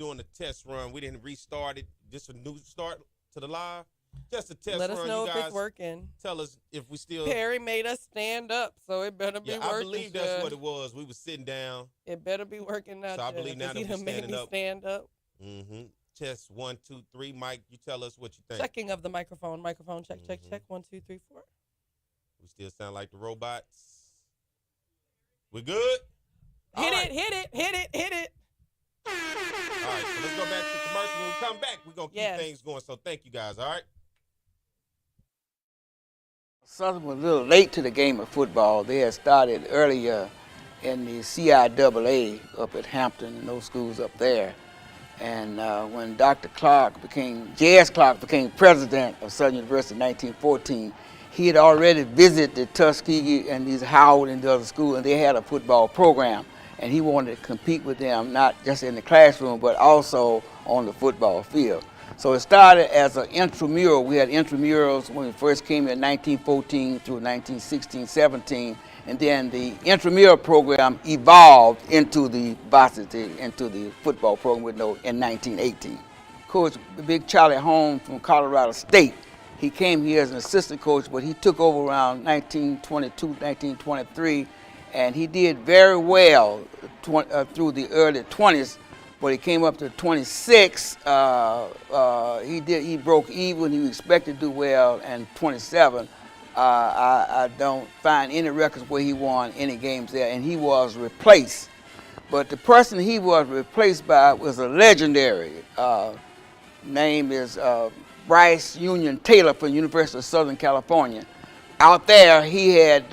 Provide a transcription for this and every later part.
doing a test run. We didn't restart it. Just a new start to the live. Just a test run. Let us know you if guys it's working. Tell us if we still. Perry made us stand up, so it better be working. I believe that's what it was. We were sitting down. It better be working now. So I believe now that we're standing up. Stand up. Mm-hmm. Test 1, 2, 3. Mike, you tell us what you think. Checking of the microphone. Microphone check, check, check. 1, 2, 3, 4. We still sound like the robots. We good? Hit it. All right, so let's go back to commercial. When we come back, we're going to keep things going. So thank you guys, all right? Southern was a little late to the game of football. They had started earlier in the CIAA up at Hampton and those schools up there. And when J.S. Clark became president of Southern University in 1914, he had already visited the Tuskegee and these Howard and the other schools, and they had a football program. And he wanted to compete with them, not just in the classroom, but also on the football field. So it started as an intramural. We had intramurals when we first came in 1914 through 1916, 17. And then the intramural program evolved into the varsity, into the football program in 1918. Coach Big Charlie Holmes from Colorado State, he came here as an assistant coach, but he took over around 1922, 1923, and he did very well through the early 20s. But he came up to 26. He broke even. He was expected to do well, and 27. I don't find any records where he won any games there, and he was replaced. But the person he was replaced by was a legendary. Name is Bryce Union Taylor from the University of Southern California. Out there, he had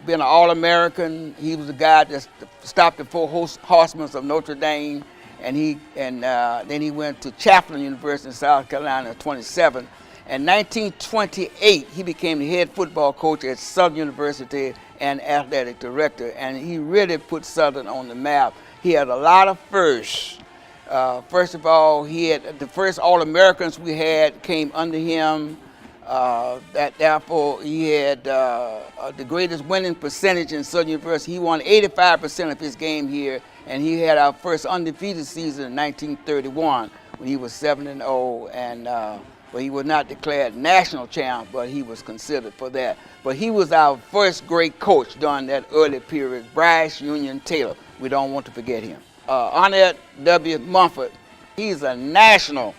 been an All-American. He was the guy that stopped the four horsemen of Notre Dame, and then he went to Chaffin University in South Carolina at 27. In 1928, he became the head football coach at Southern University and athletic director, and he really put Southern on the map. He had a lot of firsts. First of all, he had the first All-Americans we had came under him. Therefore, he had the greatest winning percentage in Southern University. He won 85% of his game here, and he had our first undefeated season in 1931 when he was 7-0, and but he was not declared national champ, but he was considered for that. But he was our first great coach during that early period, Bryce Union Taylor. We don't want to forget him. Arnett W. Mumford, he's a national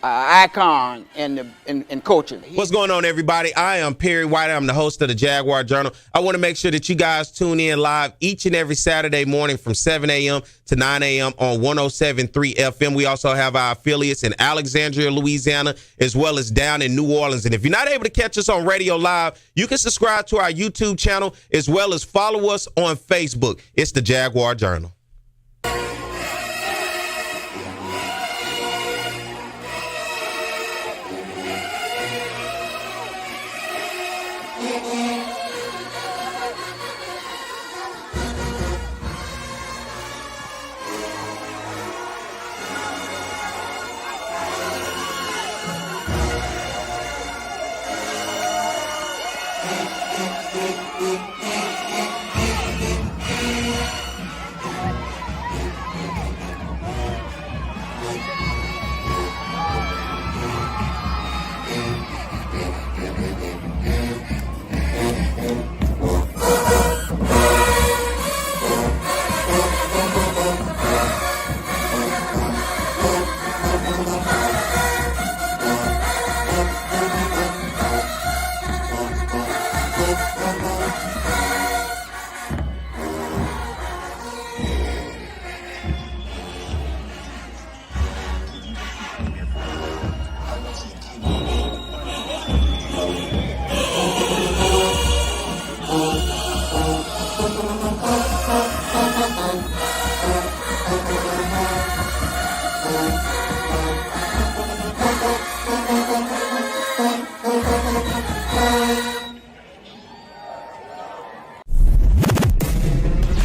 icon in coaching. What's going on, everybody? I am Perry White. I'm the host of the Jaguar Journal. I want to make sure that you guys tune in live each and every Saturday morning from 7 a.m. to 9 a.m. on 107.3 FM. We also have our affiliates in Alexandria, Louisiana, as well as down in New Orleans. And if you're not able to catch us on radio live, you can subscribe to our YouTube channel as well as follow us on Facebook. It's the Jaguar Journal.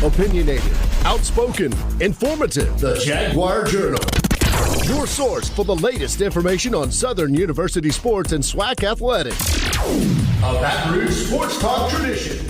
Opinionated, outspoken, informative. The Jaguar Journal. Your source for the latest information on Southern University sports and SWAC athletics. A Baton Rouge sports talk tradition.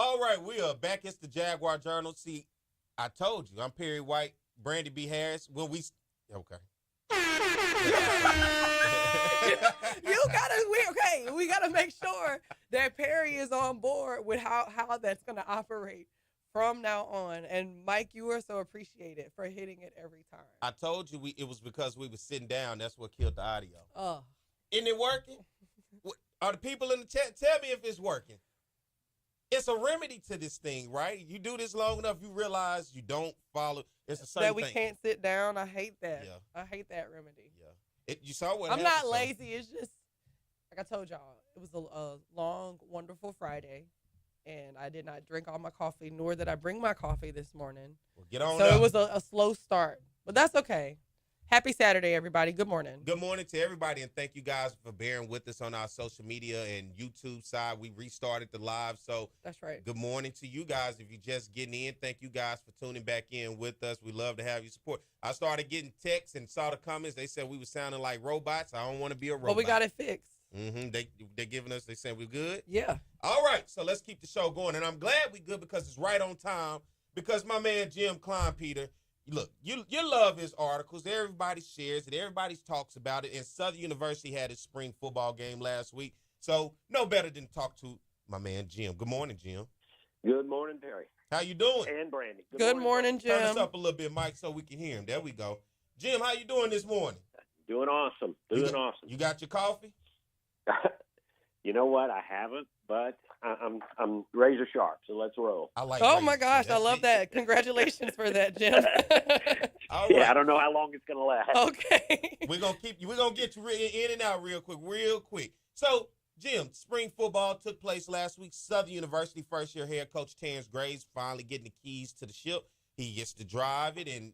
All right, we are back. It's the Jaguar Journal. See, I told you, I'm Perry White, Brandi B. Harris. Okay. We gotta make sure that Perry is on board with how that's gonna operate from now on. And Mike, you are so appreciated for hitting it every time. I told you it was because we were sitting down. That's what killed the audio. Oh, Isn't it working? Are the people in the chat? Tell me if it's working. It's a remedy to this thing, right? You do this long enough, you realize you don't follow. It's a certain that we thing. can't sit down. I hate that. Yeah. I hate that remedy. Yeah. You saw what I'm happened, not lazy. It's just like I told y'all. It was a long, wonderful Friday, and I did not drink all my coffee, nor did I bring my coffee this morning. Well, get on so up. it was a slow start, but that's okay. Happy Saturday, everybody. Good morning. Good morning to everybody, and thank you guys for bearing with us on our social media and YouTube side. We restarted the live, so that's right. Good morning to you guys. If you're just getting in, thank you guys for tuning back in with us. We love to have your support. I started getting texts and saw the comments. They said we were sounding like robots. I don't want to be a robot. But we got it fixed. They're giving us. They said we're good. Yeah. All right, so let's keep the show going, and I'm glad we good because it's right on time. Because my man Jim Klein, Peter. Look, you love his articles. Everybody shares it. Everybody talks about it. And Southern University had its spring football game last week. So no better than to talk to my man Jim. Good morning, Jim. Good morning, Perry. How you doing? And Brandi. Good morning, Jim. Turn us up a little bit, Mike, so we can hear him. There we go. Jim, how you doing this morning? Doing awesome. Awesome. You got your coffee? You know what? I haven't, but I'm razor sharp, so let's roll. I like. Oh my gosh, I love that. Congratulations for that, Jim. All right. Yeah, I don't know how long it's gonna last. Okay. We're gonna get you in and out real quick. So, Jim, spring football took place last week. Southern University first-year head coach Terrence Graves finally getting the keys to the ship. He gets to drive it. And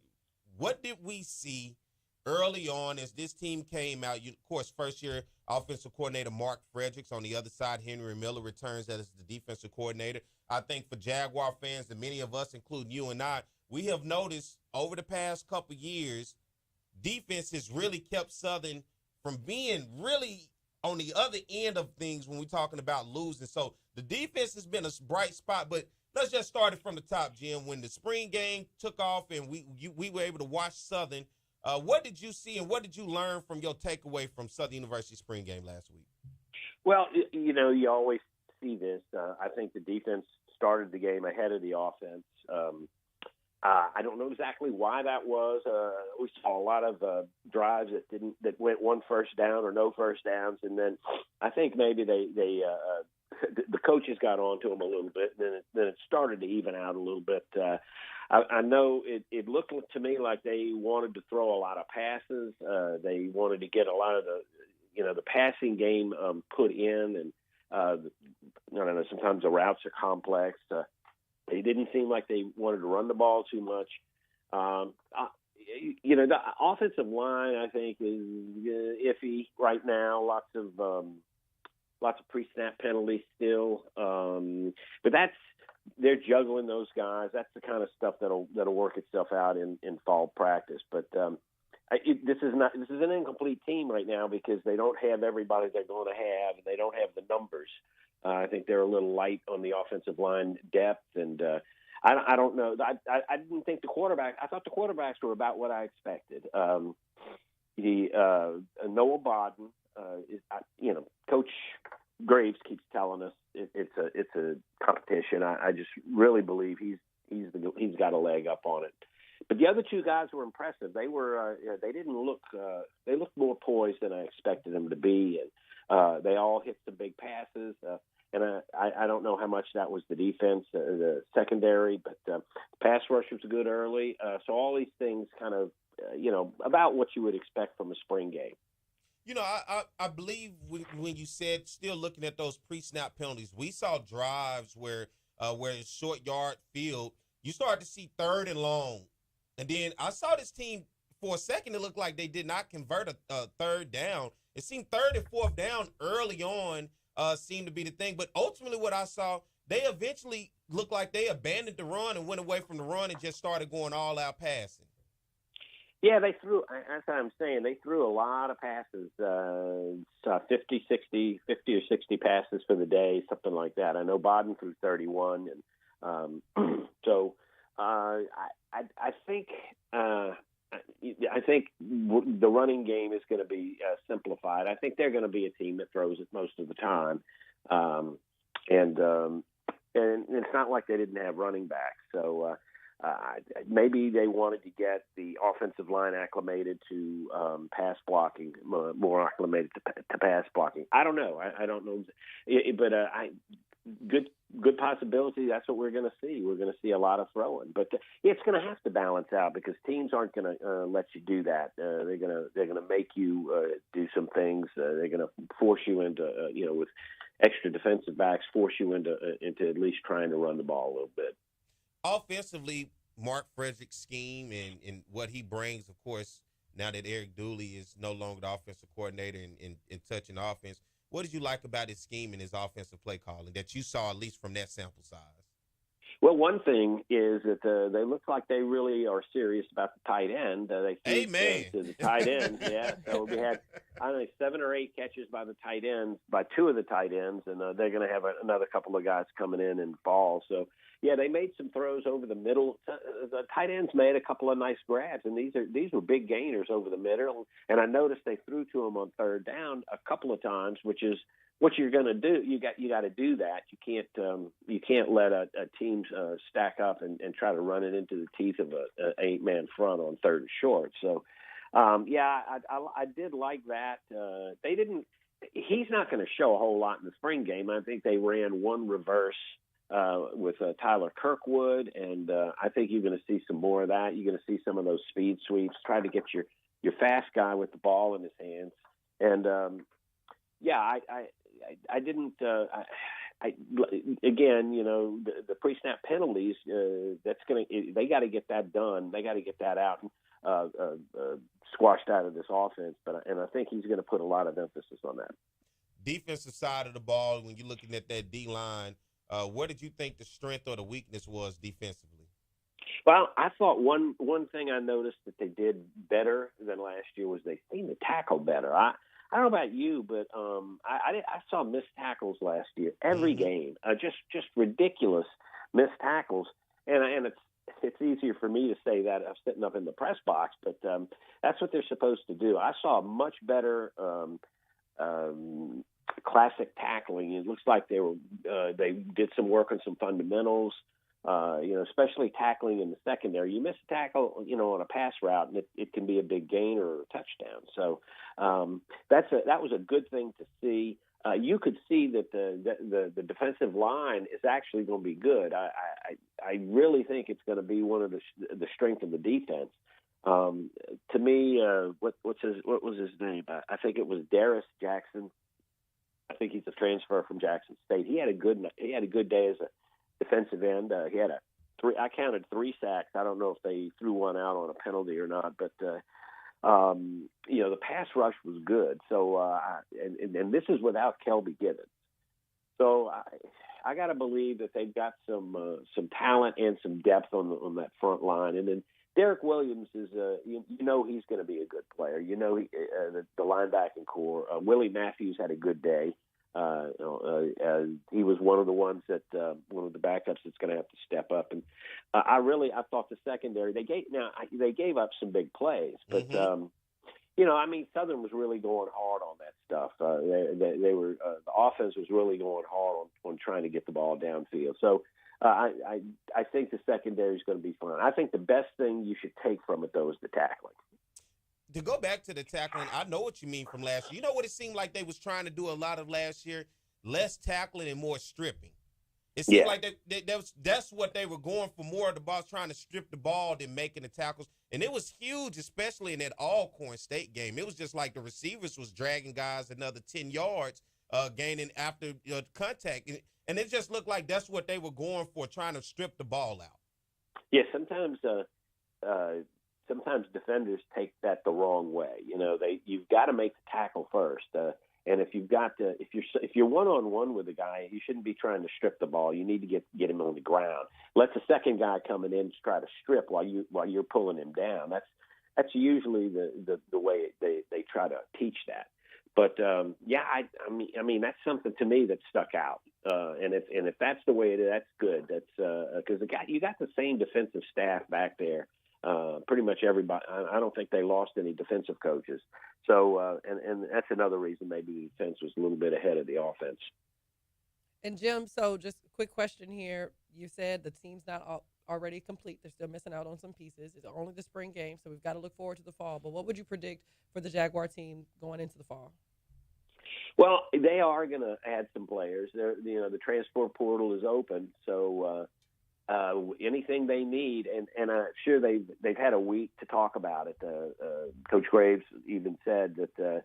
what did we see early on as this team came out? Of course, first-year offensive coordinator Mark Fredericks. On the other side, Henry Miller returns as the defensive coordinator. I think for Jaguar fans and many of us, including you and I, we have noticed over the past couple years, defense has really kept Southern from being really on the other end of things when we're talking about losing. So the defense has been a bright spot, but let's just start it from the top, Jim. When the spring game took off and we were able to watch Southern, what did you see and what did you learn from your takeaway from Southern University spring game last week? Well, you always see this. I think the defense started the game ahead of the offense. I don't know exactly why that was. We saw a lot of drives that went one first down or no first downs, and then I think maybe the coaches got onto them a little bit. And then it started to even out a little bit. I know it looked to me like they wanted to throw a lot of passes. They wanted to get a lot of the passing game put in, and I don't know. Sometimes the routes are complex. They didn't seem like they wanted to run the ball too much. The offensive line, I think, is iffy right now. Lots of pre-snap penalties still. But they're juggling those guys. That's the kind of stuff that'll work itself out in fall practice. But this is an incomplete team right now because they don't have everybody they're going to have, and they don't have the numbers. I think they're a little light on the offensive line depth, and I don't know. I didn't think the quarterback. I thought the quarterbacks were about what I expected. Noah Bodden is, Coach Graves keeps telling us it's a competition. I just really believe he's got a leg up on it. But the other two guys were impressive. They were they didn't look they looked more poised than I expected them to be, and they all hit some big passes. And I don't know how much that was the defense, the secondary, but the pass rush was good early. So all these things kind of, about what you would expect from a spring game. I believe when you said still looking at those pre-snap penalties, we saw drives where it's short yard field, you start to see third and long. And then I saw this team for a second, it looked like they did not convert a third down. It seemed third and fourth down early on seemed to be the thing. But ultimately what I saw, they eventually looked like they abandoned the run and went away from the run and just started going all out passing. Yeah, they threw. That's what I'm saying. They threw a lot of passes, 50 or 60 passes for the day, something like that. I know Baden threw 31, and so I think the running game is going to be simplified. I think they're going to be a team that throws it most of the time, and it's not like they didn't have running backs. So maybe they wanted to get the offensive line acclimated to pass blocking, more acclimated to pass blocking. I don't know. I don't know, but good possibility. That's what we're going to see. We're going to see a lot of throwing, but it's going to have to balance out because teams aren't going to let you do that. They're going to make you do some things. They're going to force you into with extra defensive backs, force you into at least trying to run the ball a little bit. Offensively, Mark Frederick's scheme and what he brings, of course, now that Eric Dooley is no longer the offensive coordinator and touching offense, what did you like about his scheme and his offensive play calling that you saw, at least from that sample size? Well, one thing is that they look like they really are serious about the tight end. They threw to the tight end. Yeah, so we had, 7 or 8 catches by the tight ends, by 2 of the tight ends, and they're going to have another couple of guys coming in fall. So, yeah, they made some throws over the middle. The tight ends made a couple of nice grabs, and these were big gainers over the middle. And I noticed they threw to them on third down a couple of times, which is what you're going to do. You got to do that. You can't let a team stack up and try to run it into the teeth of an 8-man front on third and short. So, I did like that. They didn't. He's not going to show a whole lot in the spring game. I think they ran one reverse with Tyler Kirkwood, and I think you're going to see some more of that. You're going to see some of those speed sweeps. Try to get your fast guy with the ball in his hands, and I didn't. Again, the pre-snap penalties. They got to get that done. They got to get that out, squashed out of this offense. And I think he's going to put a lot of emphasis on that. Defensive side of the ball, when you're looking at that D line, what did you think the strength or the weakness was defensively? Well, I thought one thing I noticed that they did better than last year was they seemed to tackle better. I don't know about you, but I saw missed tackles last year every game. Just ridiculous missed tackles, and it's easier for me to say that I'm sitting up in the press box, but that's what they're supposed to do. I saw much better classic tackling. It looks like they did some work on some fundamentals. Especially tackling in the secondary. You miss a tackle, on a pass route, and it can be a big gain or a touchdown. So that was a good thing to see. You could see that the defensive line is actually going to be good. I really think it's going to be one of the strength of the defense. To me, what was his name? I think it was Darius Jackson. I think he's a transfer from Jackson State. He had a good day as a defensive end. He had I counted 3 sacks. I don't know if they threw one out on a penalty or not, but the pass rush was good. So and this is without Kelby Gibbons. So I got to believe that they've got some talent and some depth on that front line. And then Derek Williams is he's going to be a good player. The linebacking core. Willie Matthews had a good day. He was one of the ones that one of the backups that's going to have to step up. And I thought the secondary they gave up some big plays, but Southern was really going hard on that stuff. They were the offense was really going hard on trying to get the ball downfield. So I think the secondary is going to be fine. I think the best thing you should take from it though is the tackling. To go back to the tackling, I know what you mean from last year. You know what it seemed like they was trying to do a lot of last year? Less tackling and more stripping. It seemed like that's what they were going for, more of the ball, trying to strip the ball than making the tackles. And it was huge, especially in that Alcorn State game. It was just like the receivers was dragging guys another 10 yards, gaining after contact. And it just looked like that's what they were going for, trying to strip the ball out. Yeah, sometimes defenders take that the wrong way. You've got to make the tackle first. And if you're one-on-one with a guy, you shouldn't be trying to strip the ball. You need to get him on the ground. Let the second guy coming in try to strip while you're pulling him down. that's usually the way they try to teach that. But I mean that's something to me that stuck out. And if that's the way it is, that's good. That's because you got the same defensive staff back there. Pretty much everybody. I don't think they lost any defensive coaches. So and that's another reason maybe the defense was a little bit ahead of the offense. And Jim, so just a quick question here. You said the team's not already complete. They're still missing out on some pieces. It's only the spring game, so we've got to look forward to the fall. But what would you predict for the Jaguar team going into the fall? Well, they are going to add some players. The transfer portal is open, so anything they need, and I'm sure they've had a week to talk about it. Coach Graves even said that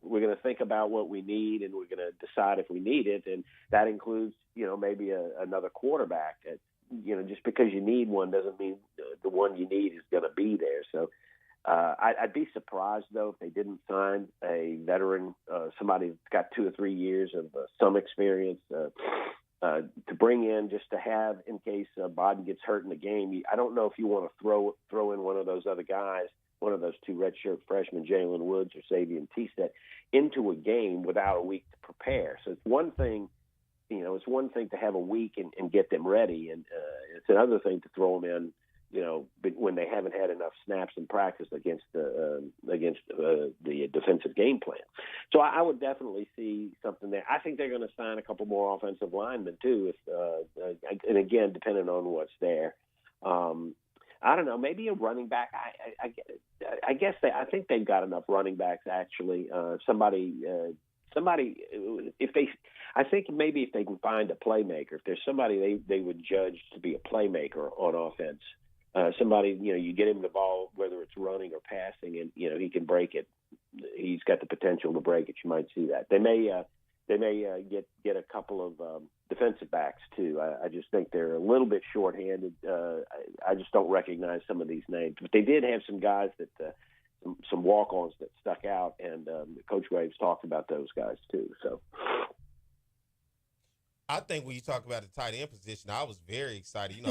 we're gonna think about what we need, and we're gonna decide if we need it, and that includes maybe another quarterback. Just because you need one doesn't mean the one you need is going to be there. So I'd be surprised though if they didn't sign a veteran, somebody that's got 2 or 3 years of some experience to bring in just to have in case Bodden gets hurt in the game. I don't know if you want to throw in one of those other guys, one of those 2 redshirt freshmen, Jalen Woods or Savion Teastet, into a game without a week to prepare. So it's one thing, to have a week and get them ready, and it's another thing to throw them in, when they haven't had enough snaps in practice against the defensive game plan. So I would definitely see something there. I think they're going to sign a couple more offensive linemen too, and again, depending on what's there. I don't know, maybe a running back. I think they've got enough running backs actually. I think maybe if they can find a playmaker, if there's somebody they would judge to be a playmaker on offense, somebody, you get him the ball, whether it's running or passing, and he can break it. He's got the potential to break it. You might see that. They may get a couple of defensive backs too. I just think they're a little bit shorthanded. I just don't recognize some of these names, but they did have some guys that some walk-ons that stuck out, and Coach Graves talked about those guys too. So I think when you talk about the tight end position, I was very excited.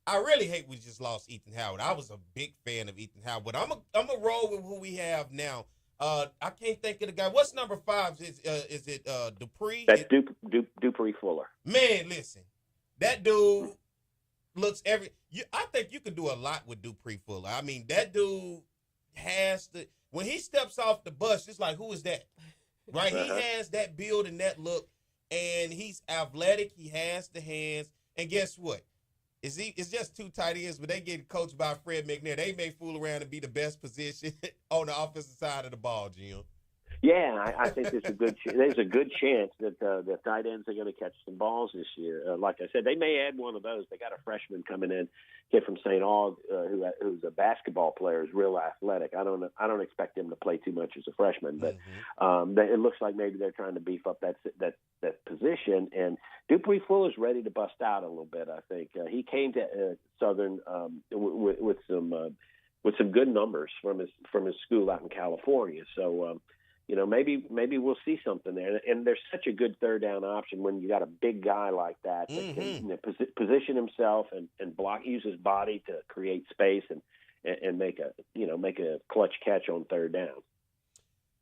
I really hate we just lost Ethan Howard. I was a big fan of Ethan Howard, but I'm a roll with who we have now. I can't think of the guy. What's number 5? Is it Dupree? That's Dupree Fuller. Man, listen, that dude looks I think you could do a lot with Dupree Fuller. I mean, that dude when he steps off the bus, it's like, who is that? Right? He has that build and that look, and he's athletic. He has the hands, and guess what? It's just 2 tight ends, but they get coached by Fred McNair. They may fool around and be the best position on the offensive side of the ball, Jim. Yeah, I think there's a good chance that the tight ends are going to catch some balls this year. Like I said, they may add one of those. They got a freshman coming in, kid from St. Aug, who's a basketball player, is real athletic. I don't expect him to play too much as a freshman, but it looks like maybe they're trying to beef up that position. And Dupree Fuller's ready to bust out a little bit. I think he came to Southern with some good numbers from his school out in California. So. Maybe we'll see something there. And there's such a good third down option when you got a big guy like that can position himself and block, use his body to create space and make a clutch catch on third down.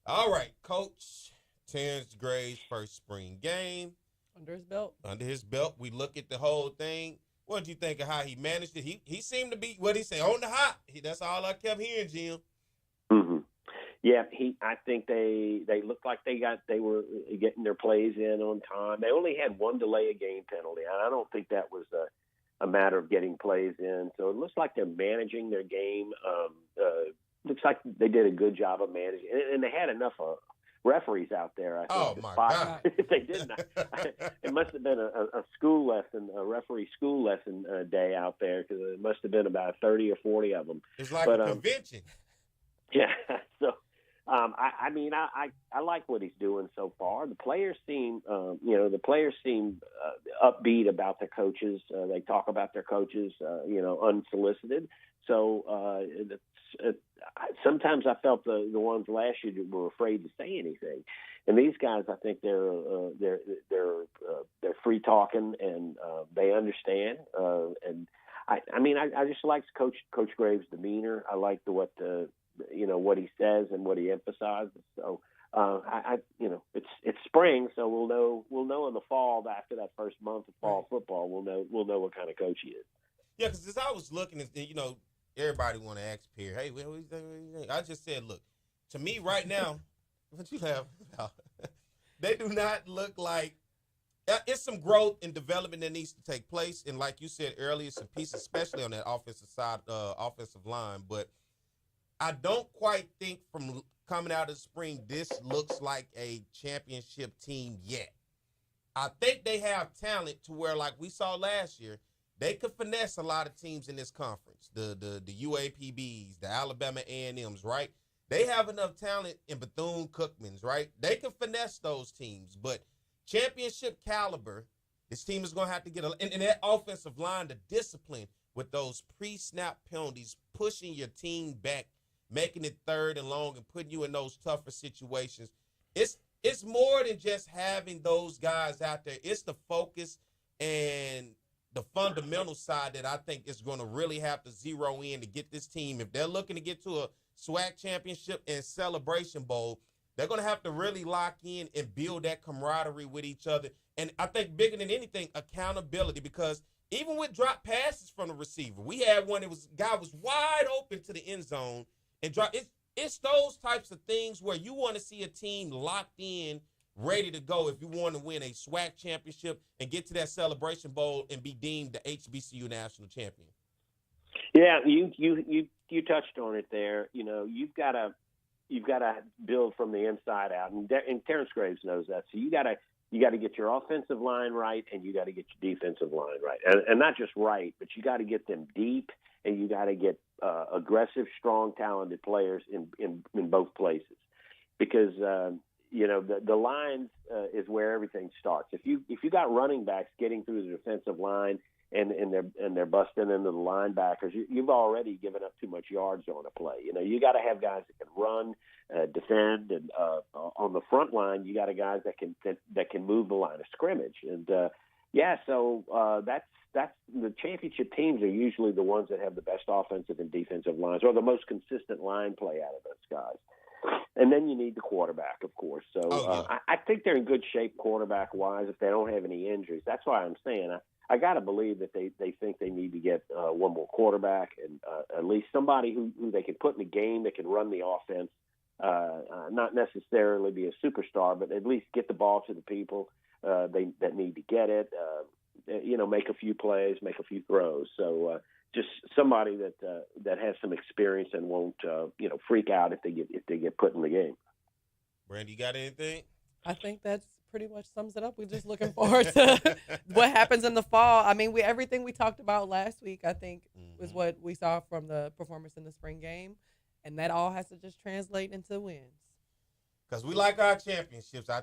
All right, Coach Terrence Gray's first spring game. Under his belt. We look at the whole thing. What did you think of how he managed it? He seemed to be, what he say, on the hop. That's all I kept hearing, Jim. Mm-hmm. Yeah, I think they looked like they were getting their plays in on time. They only had one delay of game penalty. I don't think that was a matter of getting plays in. So it looks like they're managing their game. Looks like they did a good job of managing, and they had enough referees out there. I think. Oh my God! If they didn't, it must have been a school lesson, a referee school lesson day out there, because it must have been about 30 or 40 of them. It's like a convention. Yeah. So. I like what he's doing so far. The players seem upbeat about their coaches. They talk about their coaches, unsolicited. So sometimes I felt the ones last year were afraid to say anything, and these guys, I think they're free talking and they understand. And I mean, I just like Coach Graves' demeanor. I like what what he says and what he emphasizes. So it's spring, so we'll know in the fall after that first month of fall football. We'll know what kind of coach he is. Yeah, because as I was looking at, everybody want to ask Pierre, hey, I just said, look, to me right now, what you have, they do not look like. It's some growth and development that needs to take place, and like you said earlier, some pieces, especially on that offensive side, offensive line. But I don't quite think from coming out of the spring, this looks like a championship team yet. I think they have talent to where, like we saw last year, they could finesse a lot of teams in this conference. The UAPBs, the Alabama A&Ms, right? They have enough talent in Bethune-Cookmans, right? They can finesse those teams, but championship caliber, this team is going to have to get in that offensive line, the discipline with those pre-snap penalties, pushing your team back, making it third and long, and putting you in those tougher situations. It's more than just having those guys out there. It's the focus and the fundamental side that I think is going to really have to zero in to get this team. If they're looking to get to a SWAC championship and Celebration Bowl, they're going to have to really lock in and build that camaraderie with each other. And I think bigger than anything, accountability, because even with drop passes from the receiver, we had one that guy was wide open to the end zone and drop. It's those types of things where you want to see a team locked in, ready to go if you want to win a SWAC championship and get to that Celebration Bowl and be deemed the HBCU national champion. Yeah, you touched on it there. You've got to build from the inside out, and Terrence Graves knows that. So you got to get your offensive line right, and you got to get your defensive line right, and not just right, but you got to get them deep, and you got to get aggressive, strong, talented players in both places, because the lines is where everything starts. If you got running backs getting through the defensive line and they're busting into the linebackers, you've already given up too much yards on a play. You got to have guys that can run, defend, and on the front line, you got guys that can move the line of scrimmage. And so that's the championship teams are usually the ones that have the best offensive and defensive lines, or the most consistent line play out of those guys. And then you need the quarterback, of course. So I think they're in good shape quarterback-wise if they don't have any injuries. That's why I'm saying I got to believe that they think they need to get one more quarterback and at least somebody who they can put in the game that can run the offense, not necessarily be a superstar, but at least get the ball to the people that need to get it, make a few plays, make a few throws. So just somebody that has some experience and won't freak out if they get put in the game. Brandi, you got anything? I think that's pretty much sums it up. We're just looking forward to what happens in the fall. I mean, everything we talked about last week, I think, was what we saw from the performance in the spring game, and that all has to just translate into wins. Because we like our championships. I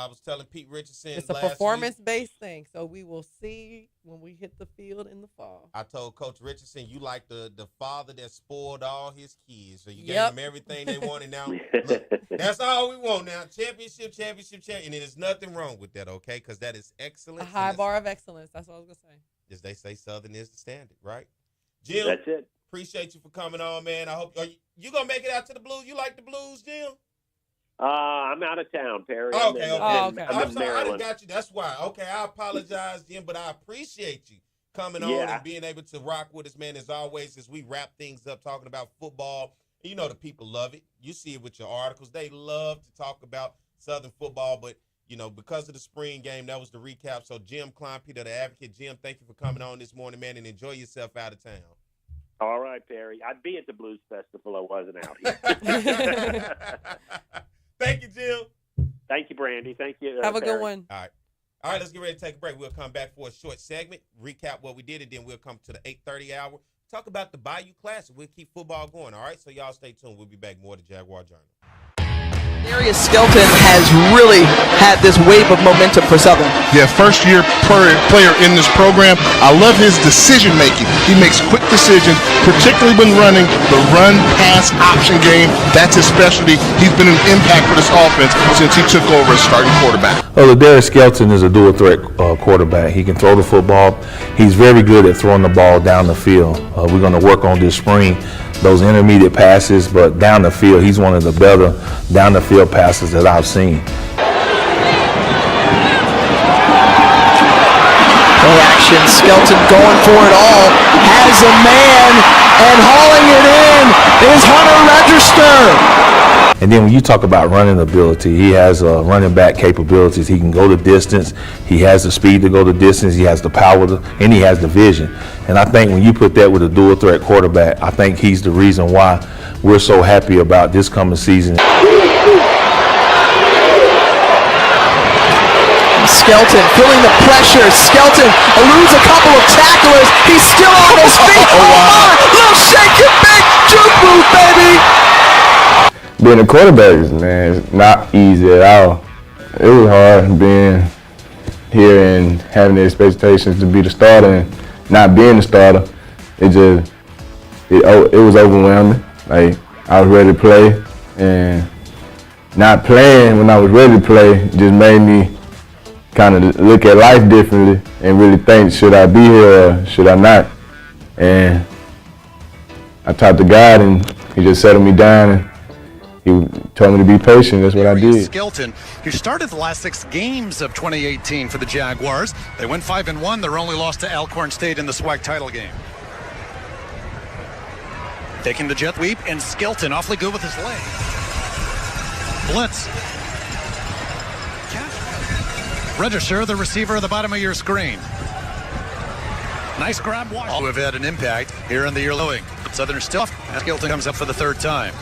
was telling Pete Richardson it's a performance-based thing, so we will see when we hit the field in the fall. I told Coach Richardson, you like the father that spoiled all his kids. So you gave them everything they wanted. Now, look, that's all we want now. Championship. And there's nothing wrong with that, okay? Because that is excellence. A high bar of excellence. That's what I was going to say. As they say, Southern is the standard, right? Jim, that's it. Appreciate you for coming on, man. I hope you going to make it out to the Blues. You like the Blues, Jim? I'm out of town, Perry. Okay. Okay. I'm sorry, I done got you. That's why. Okay, I apologize, Jim, but I appreciate you coming on and being able to rock with us, man, as always, as we wrap things up talking about football. The people love it. You see it with your articles. They love to talk about Southern football, but, because of the spring game, that was the recap. So, Jim Klein, Peter the Advocate. Jim, thank you for coming on this morning, man, and enjoy yourself out of town. All right, Perry. I'd be at the Blues Festival. I wasn't out here. Thank you, Jim. Thank you, Brandi. Thank you. Have a Perry. good one. All right, let's get ready to take a break. We'll come back for a short segment, recap what we did, and then we'll come to the 8:30 hour, talk about the Bayou Classic. We'll keep football going, all right? So y'all stay tuned. We'll be back more to Jaguar Journal. Darius Skelton has really had this wave of momentum for Southern. Yeah, first-year player in this program. I love his decision-making. He makes quick decisions, particularly when running the run-pass option game. That's his specialty. He's been an impact for this offense since he took over as starting quarterback. Well, Darius Skelton is a dual-threat quarterback. He can throw the football. He's very good at throwing the ball down the field. We're going to work on this spring those intermediate passes, but down the field, he's one of the better down the field passes that I've seen. Play action, Skelton going for it all, has a man, and hauling it in is Hunter Register. And then when you talk about running ability, he has running back capabilities. He can go the distance. He has the speed to go the distance. He has the power, and he has the vision. And I think when you put that with a dual threat quarterback, I think he's the reason why we're so happy about this coming season. Skelton feeling the pressure. Skelton eludes a couple of tacklers. He's still on his feet. Oh my! Little shake and bake juke move, baby. Being a quarterback, man, it's not easy at all. It was hard being here and having the expectations to be the starter and not being the starter. It was overwhelming. Like, I was ready to play, and not playing when I was ready to play just made me kind of look at life differently and really think, should I be here or should I not? And I talked to God, and he just settled me down, and he told me to be patient. That's what I did. Skelton, who started the last 6 games of 2018 for the Jaguars. They went 5-1. Their only loss to Alcorn State in the SWAC title game. Taking the jet sweep, and Skelton awfully good with his leg. Blitz. Register, the receiver at the bottom of your screen. Nice grab. All who have had an impact here in the year lowing. Southern still. Skelton comes up for the 3rd time.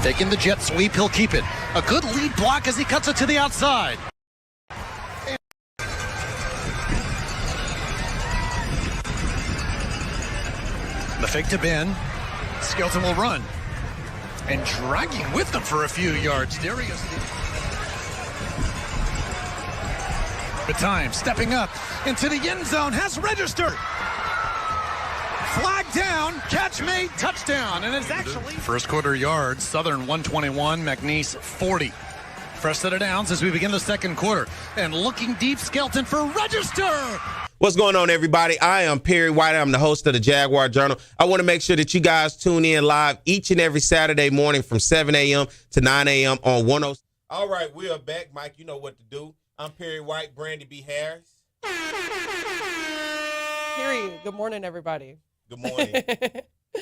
Taking the jet sweep, he'll keep it. A good lead block as he cuts it to the outside. The fake to Ben. Skelton will run. And dragging with them for a few yards. Darius. But time stepping up into the end zone has registered. Flag down, catch made, touchdown, and it's actually first quarter yards. Southern 121, McNeese 40. Fresh set of downs as we begin the second quarter, and looking deep, Skelton for Register. What's going on, everybody? I am Perry White. I'm the host of the Jaguar Journal. I want to make sure that you guys tune in live each and every Saturday morning from 7 a.m. to 9 a.m. on 10. All right, we are back, Mike. You know what to do. I'm Perry White, Brandi B. Harris. Period. Good morning, everybody. Good morning,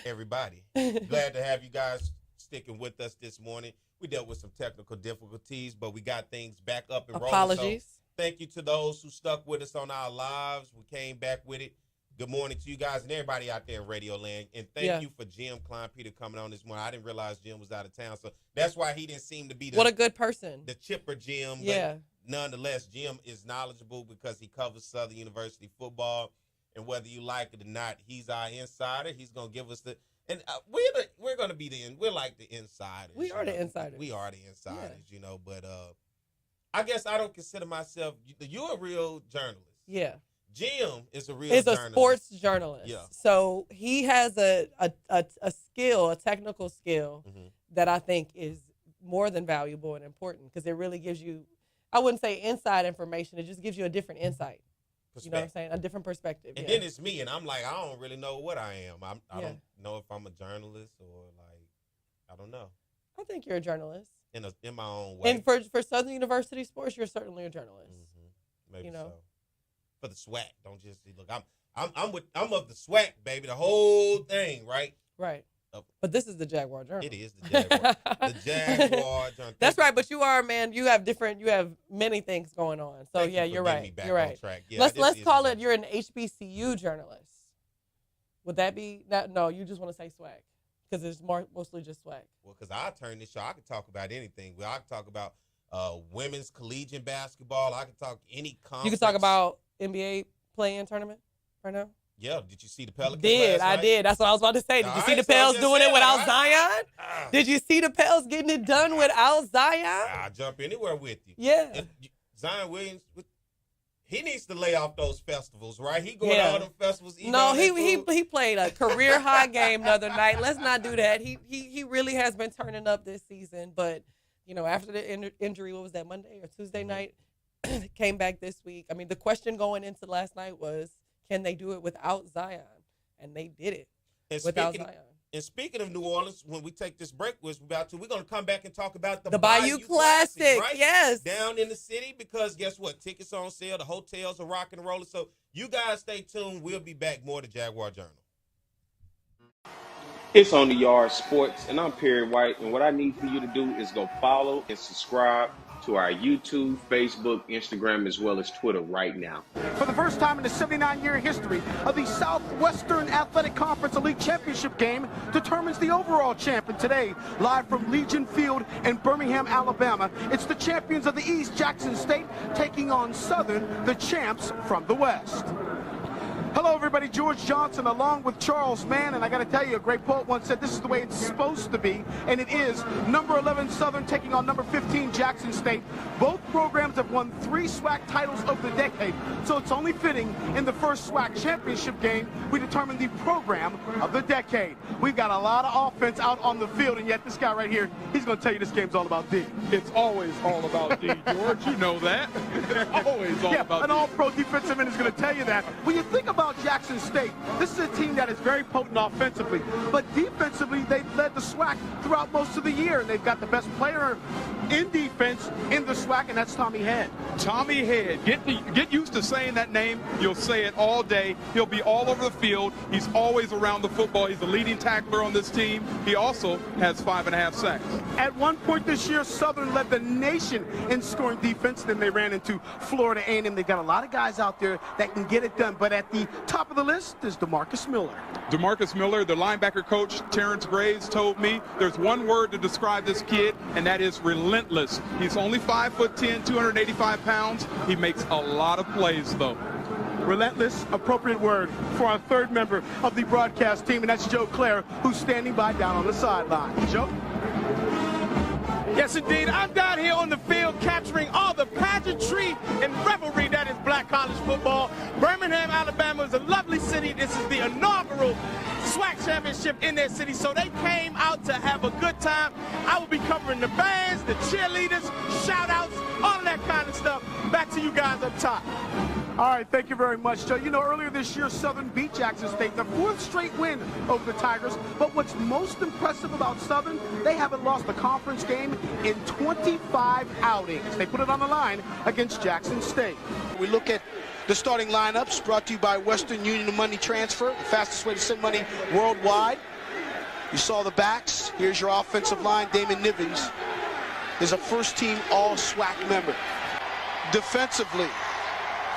everybody. Glad to have you guys sticking with us this morning. We dealt with some technical difficulties, but we got things back up and rolling. Apologies. So thank you to those who stuck with us on our lives. We came back with it. Good morning to you guys and everybody out there in Radio Land. And thank you for Jim Klein-Peter coming on this morning. I didn't realize Jim was out of town, so that's why he didn't seem to be what a good person. The chipper Jim. Yeah. But nonetheless, Jim is knowledgeable because he covers Southern University football. And whether you like it or not, he's our insider. He's going to give us and we're going to be we're like the insiders. We are the insiders. We are the insiders, but I guess I don't consider myself, you're a real journalist. Yeah. Jim is a real journalist. A sports journalist. Yeah. So he has a skill, a technical skill that I think is more than valuable and important because it really gives you, I wouldn't say inside information, it just gives you a different insight. You know what I'm saying? A different perspective. And then it's me, and I'm like, I don't really know what I am. I don't know if I'm a journalist or I don't know. I think you're a journalist. In my own way. And for Southern University sports, you're certainly a journalist. Maybe so. For the SWAC, don't just look. I'm of the SWAC, baby. The whole thing, right? Right. But this is the Jaguar Journal. It is the Jaguar. The Jaguar Journal. That's right, but you are, man. You have many things going on. So you're right. You're right. Yeah, let's call it. You're an HBCU journalist. Would that be? No, you just want to say SWAC because it's mostly just SWAC. Well, because I turn this show, I can talk about anything. I can talk about women's collegiate basketball. I can talk any conference. You can talk about NBA play-in tournament right now. Yeah, did you see the Pelicans Did. last night? I did. That's what I was about to say. Did you see the so I'm Pels just doing it saying, without like, Zion? Did you see the Pels getting it done without Zion? I'll jump anywhere with you. Yeah. And Zion Williams, he needs to lay off those festivals, right? He going to all them festivals. No, he played a career high game the other night. Let's not do that. He really has been turning up this season. But, you know, after the injury, what was that, Monday or Tuesday night? Came back this week. I mean, the question going into last night was, can they do it without Zion? And they did it without Zion. And speaking of New Orleans, when we take this break, we're going to come back and talk about the Bayou Classic, right? Yes. Down in the city, because guess what? Tickets are on sale. The hotels are rocking and rolling. So you guys stay tuned. We'll be back. More to Jaguar Journal. It's On the Yard Sports, and I'm Perry White. And what I need for you to do is go follow and subscribe to our YouTube, Facebook, Instagram, as well as Twitter right now. For the first time in the 79-year history of the Southwestern Athletic Conference Elite Championship game determines the overall champion today. Live from Legion Field in Birmingham, Alabama, it's the champions of the East, Jackson State, taking on Southern, the champs from the West. Hello, everybody. George Johnson along with Charles Mann. And I got to tell you, a great poet once said this is the way it's supposed to be. And it is. Number 11 Southern taking on number 15 Jackson State. Both programs have won 3 SWAC titles over the decade. So it's only fitting in the first SWAC championship game we determine the program of the decade. We've got a lot of offense out on the field. And yet this guy right here, he's going to tell you this game's all about D. It's always all about D, George. You know that. They're always all about D. An all-pro defensive end is going to tell you that. When you think about Jackson State, this is a team that is very potent offensively, but defensively they've led the SWAC throughout most of the year, and they've got the best player in defense in the SWAC, and that's Tommy Head. Tommy Head. Get used to saying that name. You'll say it all day. He'll be all over the field. He's always around the football. He's the leading tackler on this team. He also has 5.5 sacks. At one point this year, Southern led the nation in scoring defense. Then they ran into Florida A&M. They got a lot of guys out there that can get it done, but at the top of the list is DeMarcus Miller. DeMarcus Miller, the linebacker coach, Terrence Graves, told me there's one word to describe this kid, and that is relentless. He's only 5'10", 285 pounds. He makes a lot of plays, though. Relentless, appropriate word for our third member of the broadcast team, and that's Joe Clare, who's standing by down on the sideline. Joe? Yes, indeed. I'm down here on the field capturing all the pageantry and revelry that is black college football. Birmingham, Alabama is a lovely city. This is the inaugural SWAC championship in their city, so they came out to have a good time. I will be covering the bands, the cheerleaders, shout-outs, all of that kind of stuff. Back to you guys up top. All right, thank you very much, Joe. You know, earlier this year, Southern beat Jackson State, the 4th straight win over the Tigers. But what's most impressive about Southern, they haven't lost a conference game in 25 outings. They put it on the line against Jackson State. We look at the starting lineups brought to you by Western Union Money Transfer, the fastest way to send money worldwide. You saw the backs. Here's your offensive line. Damon Nivens is a first-team All-SWAC member. Defensively,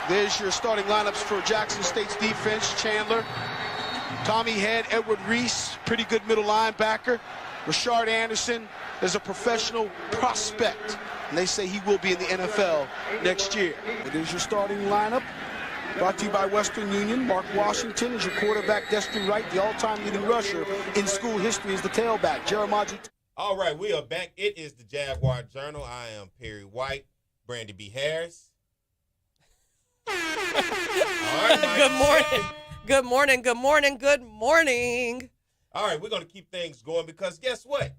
there's your starting lineups for Jackson State's defense. Chandler, Tommy Head, Edward Reese, pretty good middle linebacker. Rashard Anderson is a professional prospect, and they say he will be in the NFL next year. It is your starting lineup, brought to you by Western Union. Mark Washington is your quarterback. Destry Wright, the all-time leading rusher in school history, is the tailback. Jeremiah. All right, we are back. It is the Jaguar Journal. I am Perry White, Brandi B. Harris. All right, good morning. Good morning. Good morning. Good morning. All right, we're going to keep things going because guess what?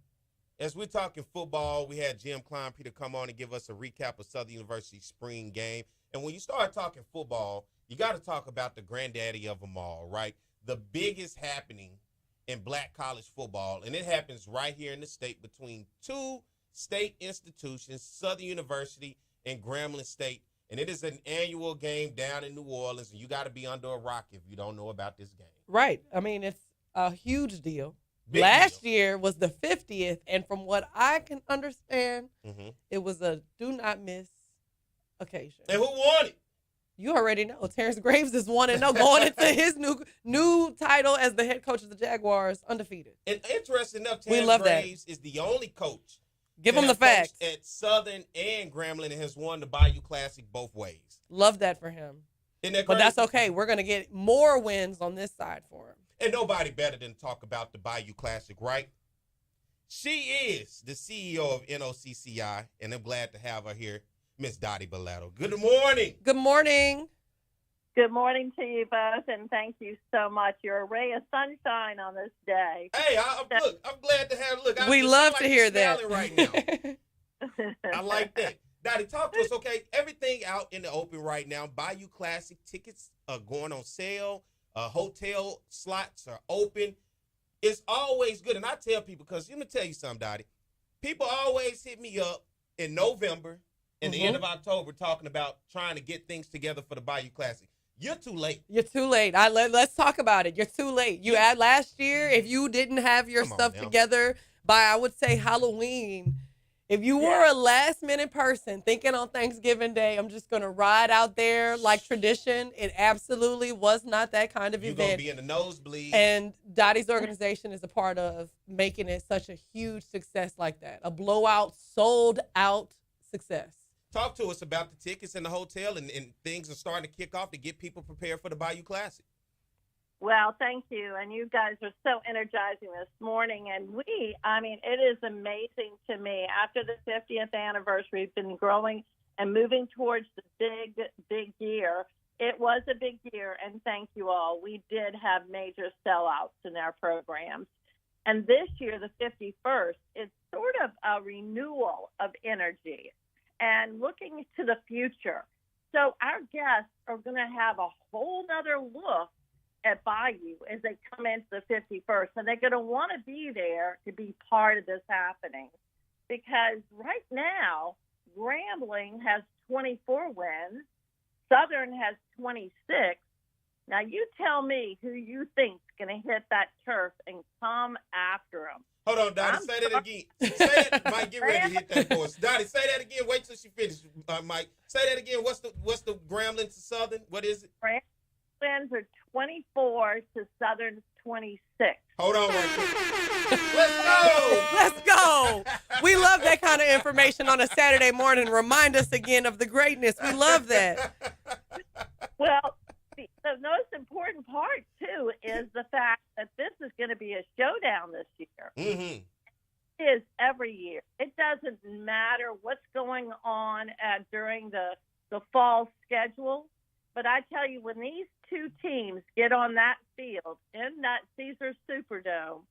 As we're talking football, we had Jim Kleinpeter come on and give us a recap of Southern University's spring game. And when you start talking football, you got to talk about the granddaddy of them all, right? The biggest happening in black college football, and it happens right here in the state between 2 state institutions, Southern University and Grambling State. And it is an annual game down in New Orleans, and you got to be under a rock if you don't know about this game. Right. I mean, it's a huge deal. Big Last deal. year was the 50th, and from what I can understand, it was a do-not-miss occasion. And who won it? You already know. Terrence Graves is 1-0 going into his new title as the head coach of the Jaguars, undefeated. And interesting enough, Terrence Graves is the only coach. Give him the facts. At Southern and Grambling and has won the Bayou Classic both ways. Love that for him. Isn't that But crazy? that's okay. We're going to get more wins on this side for him. And nobody better than talk about the Bayou Classic, right? She is the CEO of NOCCI, and I'm glad to have her here, Miss Dottie Belletto. Good morning. Good morning. Good morning to you both, and thank you so much. You're a ray of sunshine on this day. Hey, look, I'm glad to have. Look, We love to hear that. Right now. I like that. Dottie, talk to us, okay? Everything out in the open right now. Bayou Classic tickets are going on sale. Hotel slots are open. It's always good, and I tell people, because let me tell you something, Dottie. People always hit me up in November and the end of October talking about trying to get things together for the Bayou Classic. You're too late. You're too late. Let's talk about it. You're too late. You had last year, if you didn't have your stuff together by, I would say, Halloween, if you were a last-minute person thinking on Thanksgiving Day, I'm just going to ride out there like tradition, it absolutely was not that kind of You're event. going to be in the nosebleed. And Dottie's organization is a part of making it such a huge success like that. A blowout, sold-out success. Talk to us about the tickets and the hotel, and things are starting to kick off to get people prepared for the Bayou Classic. Well, thank you. And you guys are so energizing this morning. And it is amazing to me. After the 50th anniversary, we've been growing and moving towards the big year. It was a big year, and thank you all. We did have major sellouts in our programs. And this year, the 51st, it's sort of a renewal of energy and looking to the future. So our guests are going to have a whole other look at Bayou as they come into the 51st. And they're going to want to be there to be part of this happening. Because right now, Grambling has 24 wins. Southern has 26. Now, you tell me who you think's going to hit that turf and come after them. Hold on, Dottie, say that again. Say that, Mike, get ready to hit that for us. Dottie, say that again. Wait till she finishes, Mike. Say that again. What's the Grambling to Southern? What is it? Wins are 24 to Southern's 26. Hold on right quick. Let's go. Let's go. We love that kind of information on a Saturday morning. Remind us again of the greatness. We love that. Well, the most important part, too, is the fact that this is going to be a showdown this year. Mm-hmm. It is every year. It doesn't matter what's going on during the fall schedule. But I tell you, when these two teams get on that field in that Caesars Superdome,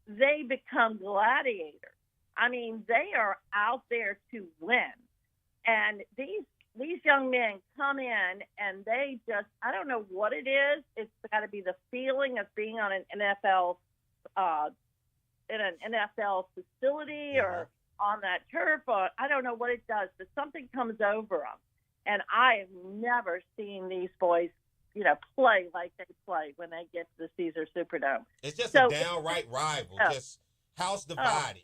they become gladiators. I mean, they are out there to win. And these young men come in and they just, I don't know what it is. It's got to be the feeling of being on an NFL, in an NFL facility or on that turf. Or I don't know what it does, but something comes over them. And I have never seen these boys, play like they play when they get to the Caesars Superdome. It's just a downright rival, just house divided.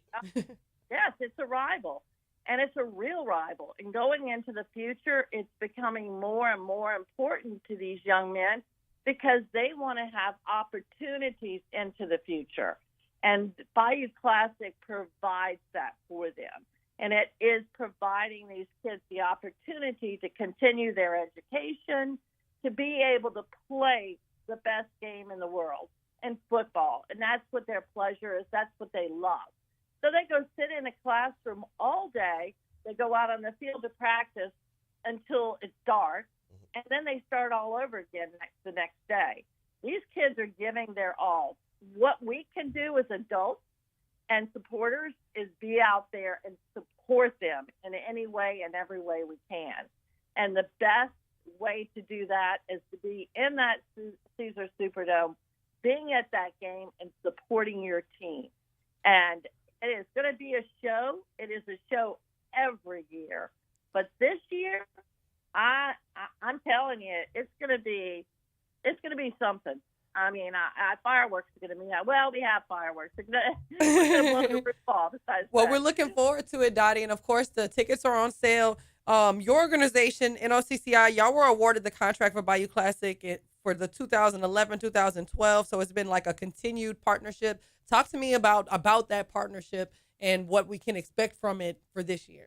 Yes, it's a rival, and it's a real rival. And going into the future, it's becoming more and more important to these young men because they want to have opportunities into the future. And Bayou Classic provides that for them. And it is providing these kids the opportunity to continue their education, to be able to play the best game in the world in football. And that's what their pleasure is. That's what they love. So they go sit in a classroom all day. They go out on the field to practice until it's dark. And then they start all over again the next day. These kids are giving their all. What we can do as adults and supporters is be out there and support them in any way and every way we can. And the best way to do that is to be in that Caesars Superdome, being at that game and supporting your team. And it is going to be a show. It is a show every year. But this year, I'm telling you, it's going to be something. I mean, fireworks are going to be out. Well, we have fireworks. We're going to blow the roof off. Well, we're looking forward to it, Dottie. And, of course, the tickets are on sale. Your organization, NOCCI, y'all were awarded the contract for Bayou Classic for the 2011-2012. So it's been like a continued partnership. Talk to me about that partnership and what we can expect from it for this year.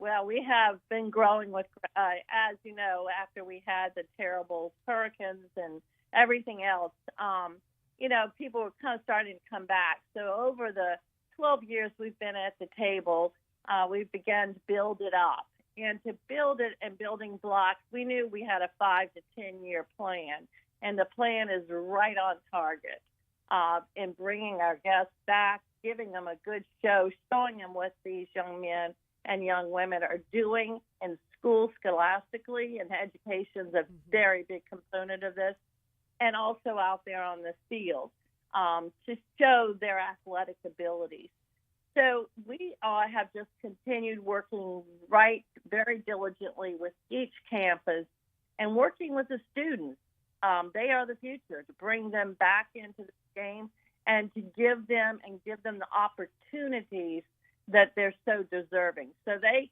Well, we have been growing with, as you know, after we had the terrible hurricanes and everything else, people were kind of starting to come back. So over the 12 years we've been at the table, we began to build it up. And to build it and building blocks, we knew we had a 5 to 10 year plan. And the plan is right on target in bringing our guests back, giving them a good show, showing them what these young men and young women are doing in school scholastically, and education is a very big component of this, and also out there on the field to show their athletic abilities. So we have just continued working very diligently with each campus and working with the students. They are the future, to bring them back into the game and to give them the opportunities that they're so deserving. So they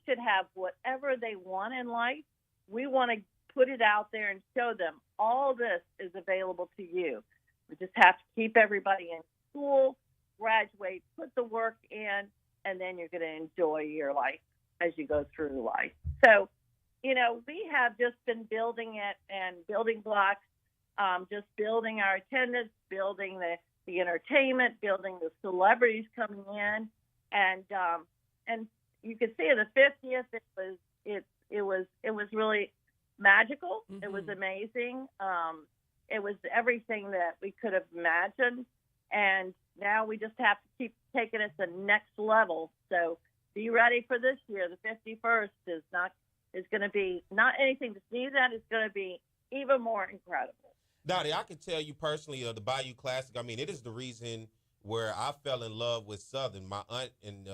should have whatever they want in life. We want to put it out there and show them all this is available to you. We just have to keep everybody in school, graduate, put the work in, and then you're going to enjoy your life as you go through life. So, we have just been building it and building blocks, just building our attendance, building the entertainment, building the celebrities coming in, and you can see the 50th. It was really magical. Mm-hmm. It was amazing. It was everything that we could have imagined, and now we just have to keep taking it to the next level. So be ready for this year. The 51st is going to be not anything to sneeze at. It's going to be even more incredible. Dottie, I can tell you personally, the Bayou Classic, it is the reason where I fell in love with Southern. My aunt and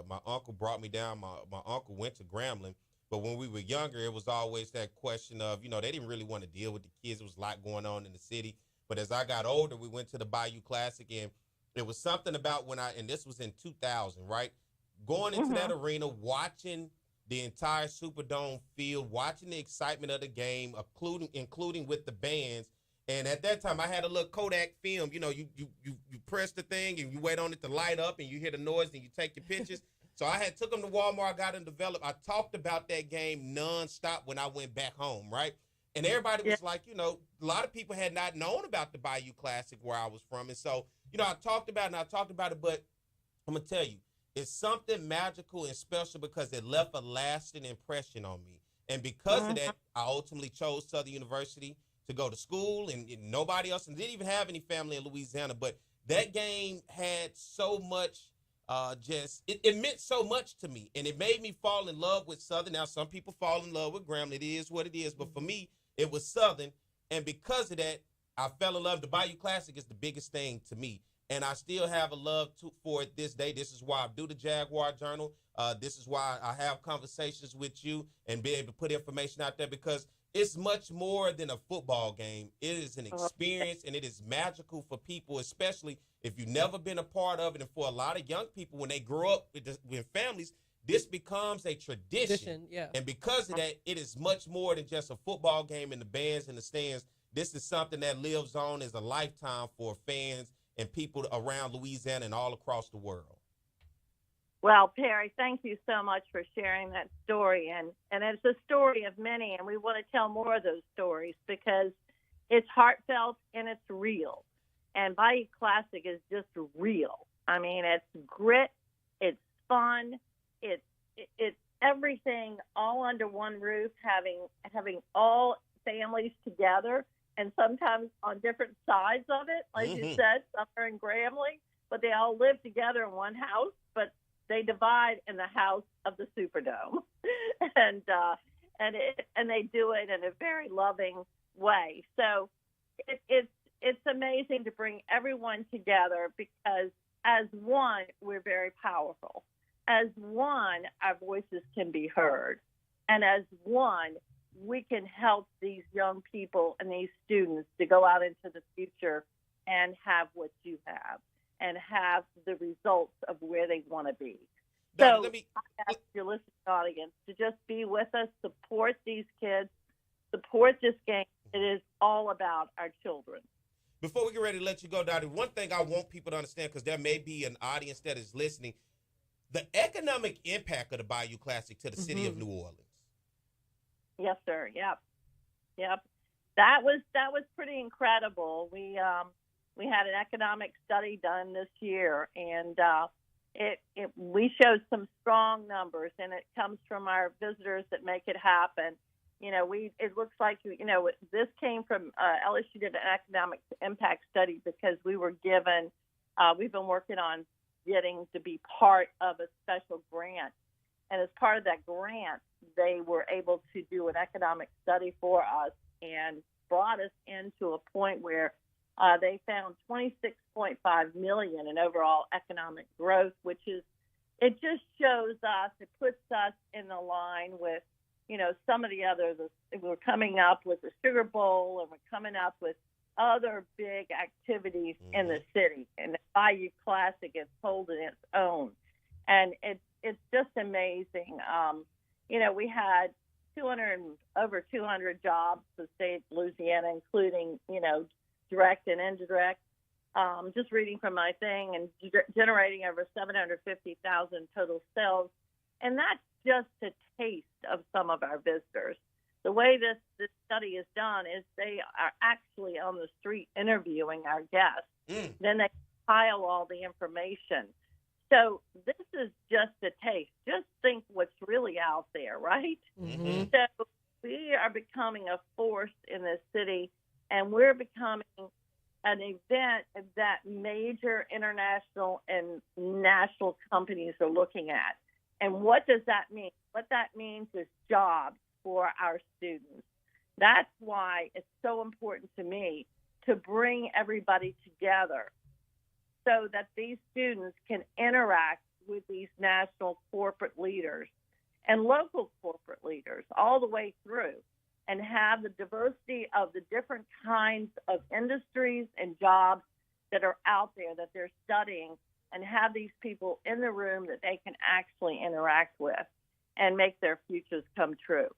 my uncle brought me down. My uncle went to Grambling, but when we were younger, it was always that question of, they didn't really want to deal with the kids. There was a lot going on in the city. But as I got older, we went to the Bayou Classic, and it was something about and this was in 2000, right? Going into that arena, watching the entire Superdome field, watching the excitement of the game, including with the bands. And at that time, I had a little Kodak film. You press the thing and you wait on it to light up, and you hear the noise and you take your pictures. So I took them to Walmart, got them developed. I talked about that game nonstop when I went back home, right? And everybody was like, a lot of people had not known about the Bayou Classic where I was from. And so, I talked about it, but I'm going to tell you, it's something magical and special because it left a lasting impression on me. And because of that, I ultimately chose Southern University to go to school, and nobody else, and didn't even have any family in Louisiana. But that game had so much, it meant so much to me, and it made me fall in love with Southern. Now, some people fall in love with Grambling. It is what it is. But for me, it was Southern. And because of that, I fell in love. The Bayou Classic is the biggest thing to me. And I still have a love for it this day. This is why I do the Jaguar Journal. This is why I have conversations with you and be able to put information out there, because it's much more than a football game. It is an experience, and it is magical for people, especially if you've never been a part of it. And for a lot of young people, when they grow up with families, this becomes a tradition. Yeah. And because of that, it is much more than just a football game and the bands and the stands. This is something that lives on as a lifetime for fans and people around Louisiana and all across the world. Well, Perry, thank you so much for sharing that story. And it's a story of many, and we want to tell more of those stories because it's heartfelt and it's real. And Bayou Classic is just real. It's grit, it's fun, it's everything all under one roof, having all families together, and sometimes on different sides of it. Like you said, some are in Grambling, but they all live together in one house, but they divide in the house of the Superdome, and they do it in a very loving way. So it's amazing to bring everyone together, because as one, we're very powerful. As one, our voices can be heard, and as one, we can help these young people and these students to go out into the future and have what you have, and have the results of where they want to be. So I ask your listening audience to just be with us, support these kids, support this game. It is all about our children. Before we get ready to let you go, Dottie, one thing I want people to understand, because there may be an audience that is listening, the economic impact of the Bayou Classic to the city of New Orleans. Yes, sir. Yep. That was pretty incredible. We had an economic study done this year, and we showed some strong numbers, and it comes from our visitors that make it happen. It looks like this came from LSU did an economic impact study because we were given. We've been working on getting to be part of a special grant, and as part of that grant, they were able to do an economic study for us and brought us into a point where they found $26.5 million in overall economic growth, which is, it just shows us, it puts us in the line with, some of the others. We're coming up with the Sugar Bowl, and we're coming up with other big activities in the city, and the Bayou Classic is holding its own, and it's just amazing. We had over 200 jobs to the state of Louisiana, including direct and indirect. Just reading from my thing, and generating over 750,000 total sales, and that's just a taste of some of our visitors. The way this study is done is they are actually on the street interviewing our guests. Then they compile all the information. So this is just a taste. Just think what's really out there, right? So we are becoming a force in this city, and we're becoming an event that major international and national companies are looking at. And what does that mean? What that means is jobs for our students. That's why it's so important to me to bring everybody together so that these students can interact with these national corporate leaders and local corporate leaders all the way through, and have the diversity of the different kinds of industries and jobs that are out there that they're studying, and have these people in the room that they can actually interact with and make their futures come true.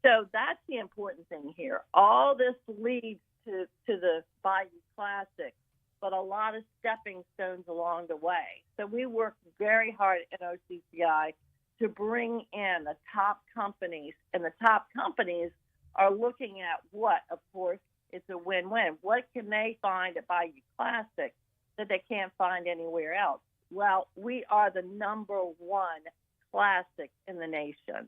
So that's the important thing here. All this leads to the Bayou Classic, but a lot of stepping stones along the way. So we work very hard at OCCI to bring in the top companies, and the top companies are looking at what, of course, it's a win-win. What can they find at Bayou Classic that they can't find anywhere else? Well, we are the number one classic in the nation.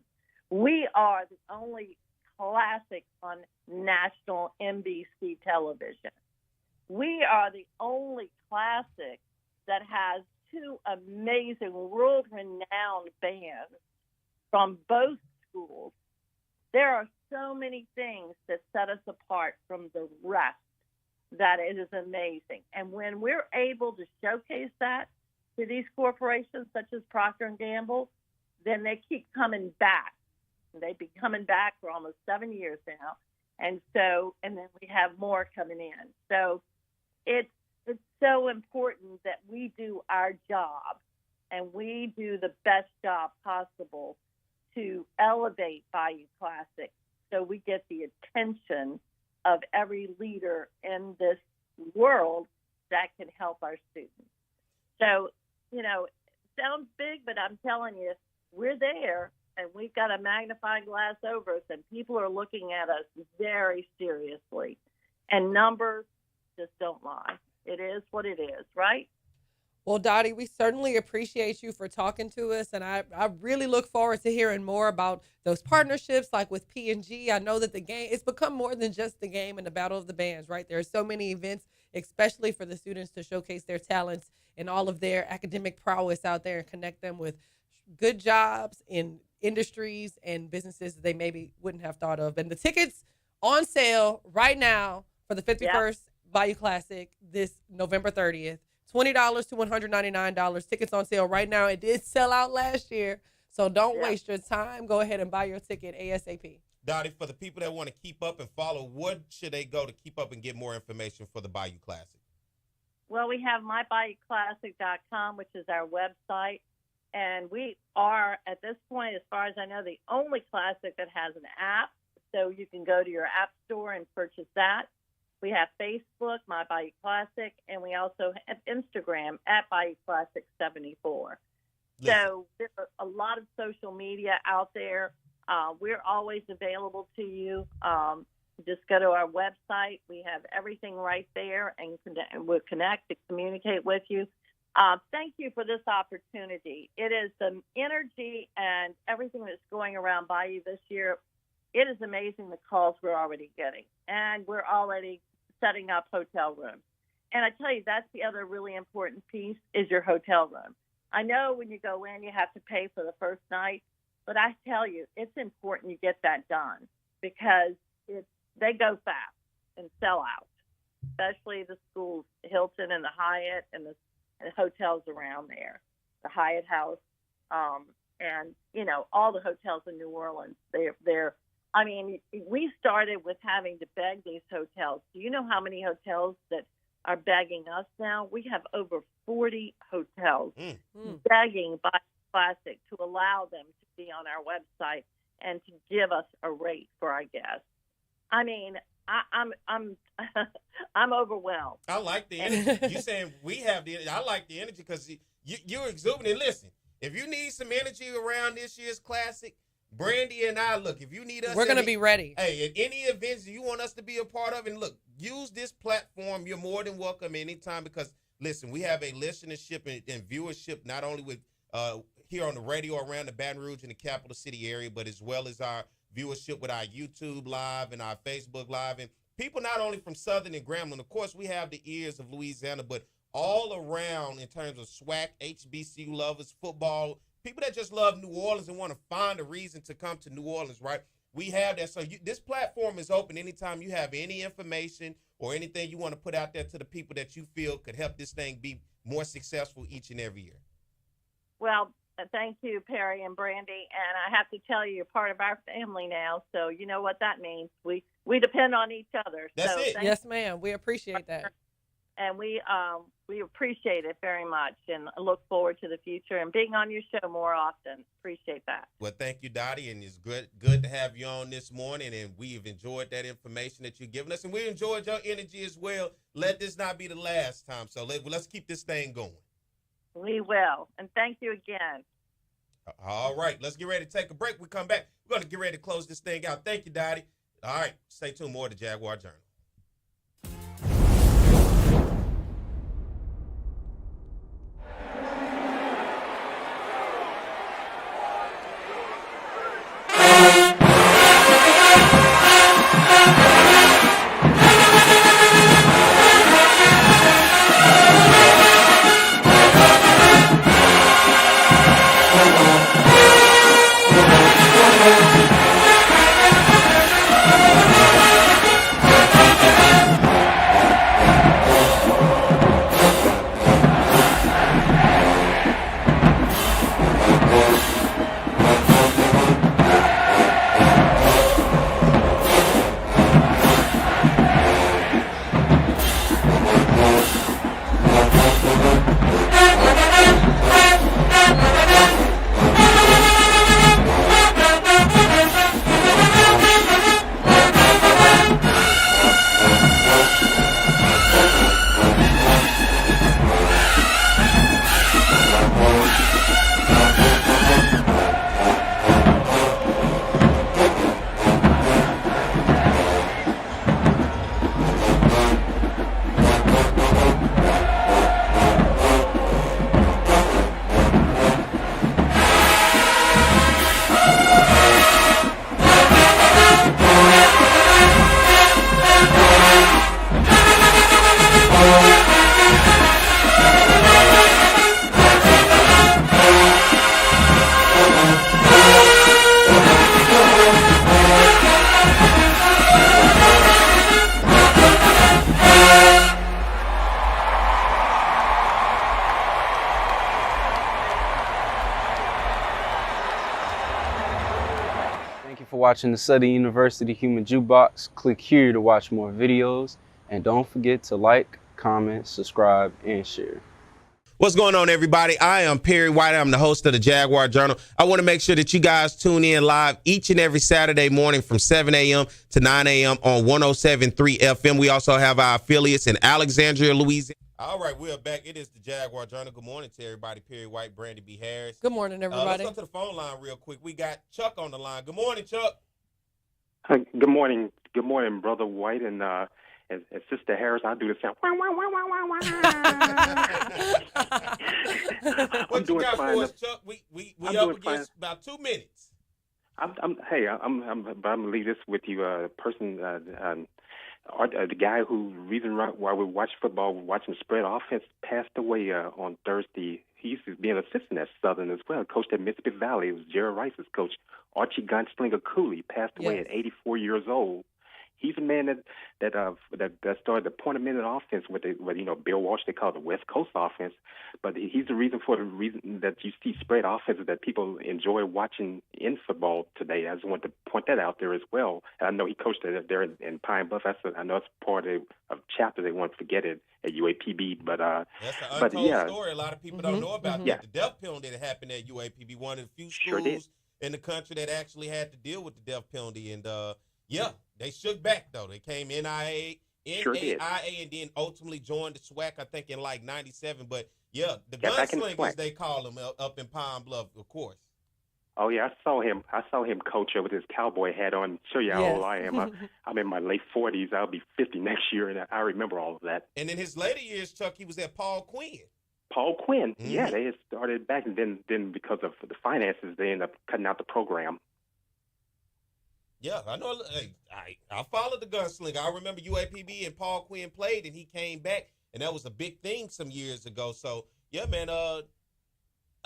We are the only classic on national NBC television. We are the only classic that has two amazing world-renowned bands from both schools. There are so many things that set us apart from the rest that it is amazing. And when we're able to showcase that to these corporations such as Procter & Gamble, then they keep coming back. They've been coming back for almost 7 years now. And then we have more coming in. So it's so important that we do our job, and we do the best job possible to elevate Bayou Classic so we get the attention of every leader in this world that can help our students. So, it sounds big, but I'm telling you, we're there, and we've got a magnifying glass over us, and people are looking at us very seriously. And numbers just don't lie. It is what it is, right? Well, Dottie, we certainly appreciate you for talking to us, and I really look forward to hearing more about those partnerships, like with P&G. I know that the game, it's become more than just the game and the Battle of the Bands, right? There are so many events, especially for the students, to showcase their talents and all of their academic prowess out there and connect them with good jobs in industries and businesses that they maybe wouldn't have thought of. And the tickets on sale right now for the 51st Bayou Classic this November 30th. $20 to $199. Tickets on sale right now. It did sell out last year, so don't waste your time. Go ahead and buy your ticket ASAP. Dottie, for the people that want to keep up and follow, what should they go to keep up and get more information for the Bayou Classic? Well, we have mybayonclassic.com, which is our website, and we are, at this point, as far as I know, the only classic that has an app, so you can go to your app store and purchase that. We have Facebook, My Bayou Classic, and we also have Instagram at Bayou Classic 74. So there's a lot of social media out there. We're always available to you. Just go to our website. We have everything right there, and we'll connect and communicate with you. Thank you for this opportunity. It is the energy and everything that's going around Bayou this year. It is amazing the calls we're already getting, and we're already setting up hotel rooms. And I tell you, that's the other really important piece is your hotel room. I know when you go in, you have to pay for the first night, but I tell you, it's important you get that done because they go fast and sell out, especially the schools, Hilton and the Hyatt and the hotels around there, the Hyatt House, and, all the hotels in New Orleans. I mean, we started with having to beg these hotels. Do you know how many hotels that are begging us now? We have over 40 hotels begging Bayou Classic to allow them to be on our website and to give us a rate for our guests. I mean, I'm overwhelmed. I like the energy. You saying we have the energy. I like the energy because you're exuberant. Listen, if you need some energy around this year's Classic, Brandi and I, look, if you need us. We're going to be ready. Hey, at any events you want us to be a part of, and look, use this platform. You're more than welcome anytime because, listen, we have a listenership and viewership not only with here on the radio around the Baton Rouge and the capital city area, but as well as our viewership with our YouTube Live and our Facebook Live. And people not only from Southern and Grambling, of course, we have the ears of Louisiana, but all around in terms of SWAC, HBCU lovers, football, people that just love New Orleans and want to find a reason to come to New Orleans, right? We have that. So this platform is open anytime you have any information or anything you want to put out there to the people that you feel could help this thing be more successful each and every year. Well, thank you, Perry and Brandi. And I have to tell you, you're part of our family now. So you know what that means. We depend on each other. That's so it. Yes, ma'am. We appreciate that. And we appreciate it very much and look forward to the future and being on your show more often. Appreciate that. Well, thank you, Dottie, and it's good to have you on this morning, and we've enjoyed that information that you've given us, and we enjoyed your energy as well. Let this not be the last time, so let's keep this thing going. We will, and thank you again. All right, let's get ready to take a break. We come back, we're going to get ready to close this thing out. Thank you, Dottie. All right, stay tuned, more to Jaguar Journal. Watching the Southern University Human Jukebox. Click here to watch more videos, and don't forget to like, comment, subscribe, and share. What's going on, everybody? I am Perry White. I'm the host of the Jaguar Journal. I want to make sure that you guys tune in live each and every Saturday morning from 7 a.m. to 9 a.m. on 107.3 FM. We also have our affiliates in Alexandria, Louisiana. All right, we're back. It is the Jaguar Journal. Good morning to everybody. Perry White, Brandi B. Harris. Good morning, everybody. Let's go to the phone line real quick. We got Chuck on the line. Good morning, Chuck. Hi, good morning. Good morning, Brother White and Sister Harris. I do the sound. What you got for us, Chuck? We up against about 2 minutes. I'm gonna leave this with you. The guy who reason why we watch football, watching spread offense, passed away on Thursday. He used to be an assistant at Southern as well. Coached at Mississippi Valley. It was Jerry Rice's coach. Archie Gunslinger Cooley passed away at 84 years old. He's a man that started the point-of-minute offense with Bill Walsh. They call it the West Coast offense, but he's the reason that you see spread offenses that people enjoy watching in football today. I just want to point that out there as well. And I know he coached there in Pine Bluff. I know it's part of a chapter they won't forget it at UAPB. But that's an untold story. A lot of people don't know about that. The death penalty that happened at UAPB, one of the few schools in the country that actually had to deal with the death penalty, and they shook back, though. They came NAIA, and then ultimately joined the SWAC, I think, in like 97. But, the gunslingers, they call them up in Pine Bluff, of course. Oh, yeah, I saw him coach with his cowboy hat on. Show you how old I am. I'm in my late 40s. I'll be 50 next year, and I remember all of that. And in his later years, Chuck, he was at Paul Quinn. Yeah, they had started back, and then because of the finances, they ended up cutting out the program. Yeah, I know. Hey, I followed the gunslinger. I remember UAPB and Paul Quinn played, and he came back, and that was a big thing some years ago. So, man, a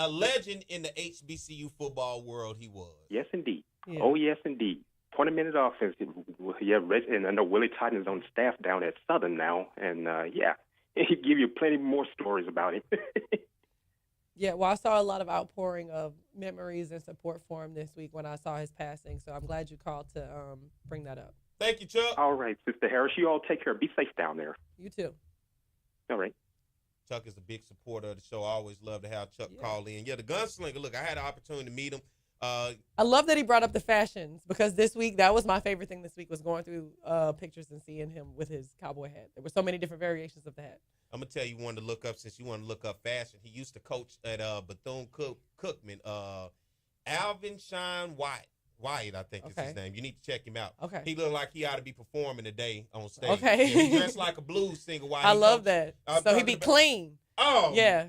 legend in the HBCU football world he was. Yes, indeed. Yeah. Oh, yes, indeed. 20-minute offense. And I know Willie Totten is on staff down at Southern now, and, he'd give you plenty more stories about him. Yeah, well, I saw a lot of outpouring of memories and support for him this week when I saw his passing. So I'm glad you called to bring that up. Thank you, Chuck. All right, Sister Harris, you all take care. Be safe down there. You too. All right. Chuck is a big supporter of the show. I always love to have Chuck call in. Yeah, the gunslinger. Look, I had the opportunity to meet him. I love that he brought up the fashions, because this week, that was my favorite thing this week, was going through pictures and seeing him with his cowboy hat. There were so many different variations of the hat. I'm going to tell you one to look up, since you want to look up fashion. He used to coach at Bethune-Cookman. Alvin Shine Wyatt, I think is his name. You need to check him out. Okay. He looked like he ought to be performing today on stage. Okay. Yeah, he dressed like a blues singer. I love that. So he'd be clean. Oh. Yeah.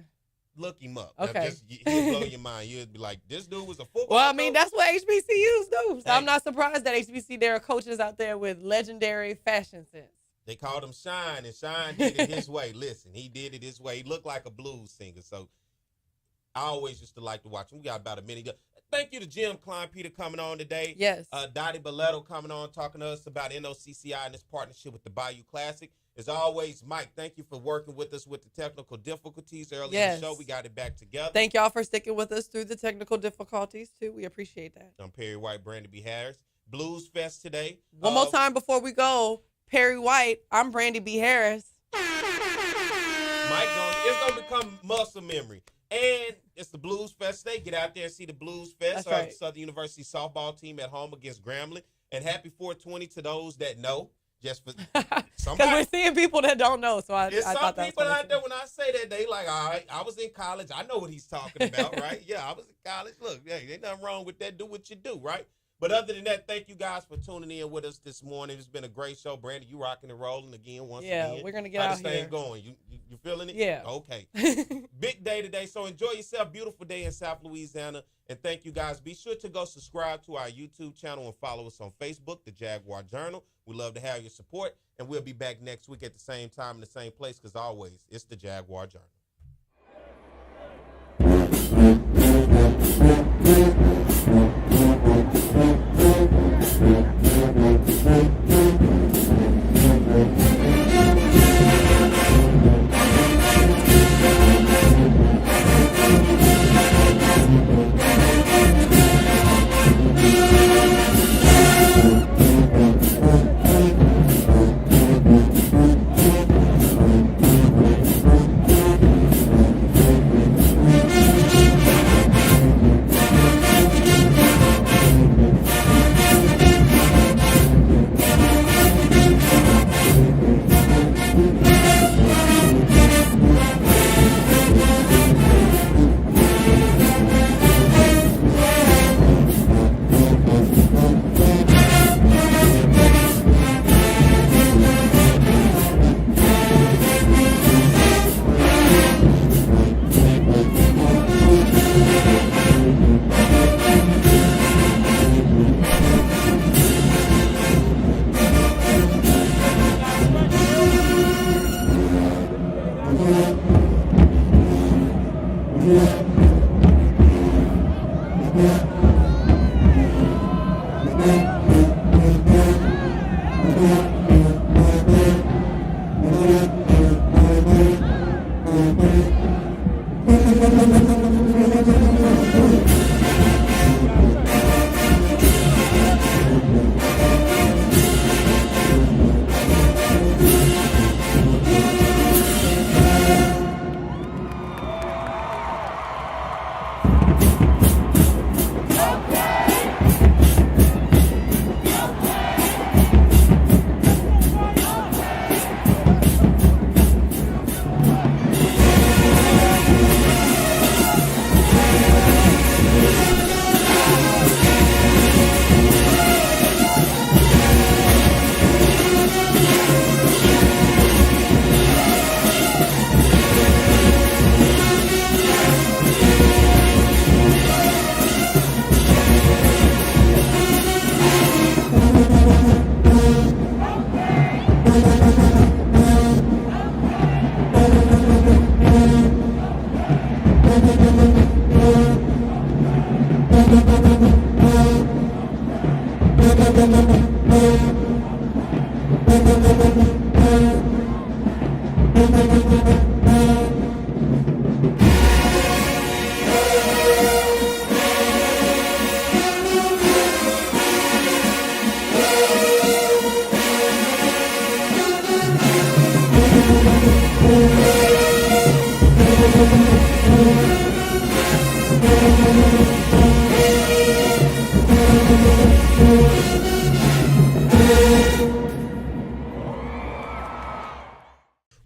Look him up. Okay. He'll blow your mind. You'll be like, this dude was a football Well, I mean, coach? that's what HBCUs do. So I'm not surprised that HBC, there are coaches out there with legendary fashion sense. They called him Shine, and Shine did it his way. Listen, he did it his way. He looked like a blues singer. So I always used to like to watch him. We got about a minute. Thank you to Jim Klein-Peter coming on today. Yes. Dottie Belletto coming on, talking to us about NOCCI and its partnership with the Bayou Classic. As always, Mike, thank you for working with us with the technical difficulties earlier in the show. We got it back together. Thank y'all for sticking with us through the technical difficulties, too. We appreciate that. I'm Perry White, Brandi B. Harris. Blues Fest today. One more time before we go. Perry White, I'm Brandi B. Harris. Mike, it's going to become muscle memory. And it's the Blues Fest today. Get out there and see the Blues Fest. That's right. Southern University softball team at home against Grambling. And happy 420 to those that know. Just for somebody. Because we're seeing people that don't know. So I some thought that's people out there, when I say that, they like, all right, I was in college. I know what he's talking about, right? Yeah, I was in college. Look, hey, ain't nothing wrong with that. Do what you do, right? But other than that, thank you guys for tuning in with us this morning. It's been a great show. Brandi, you rocking and rolling again once again. Yeah, we're going to get How out this thing here. going? You feeling it? Yeah. Okay. Big day today. So enjoy yourself. Beautiful day in South Louisiana. And thank you guys. Be sure to go subscribe to our YouTube channel and follow us on Facebook, the Jaguar Journal. We love to have your support. And we'll be back next week at the same time in the same place, because always, it's the Jaguar Journal.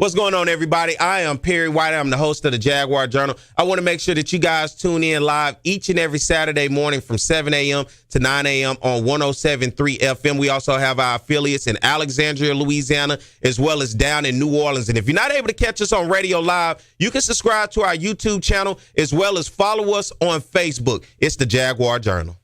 What's going on, everybody? I am Perry White. I'm the host of the Jaguar Journal. I want to make sure that you guys tune in live each and every Saturday morning from 7 a.m. to 9 a.m. on 107.3 FM. We also have our affiliates in Alexandria, Louisiana, as well as down in New Orleans. And if you're not able to catch us on radio live, you can subscribe to our YouTube channel as well as follow us on Facebook. It's the Jaguar Journal.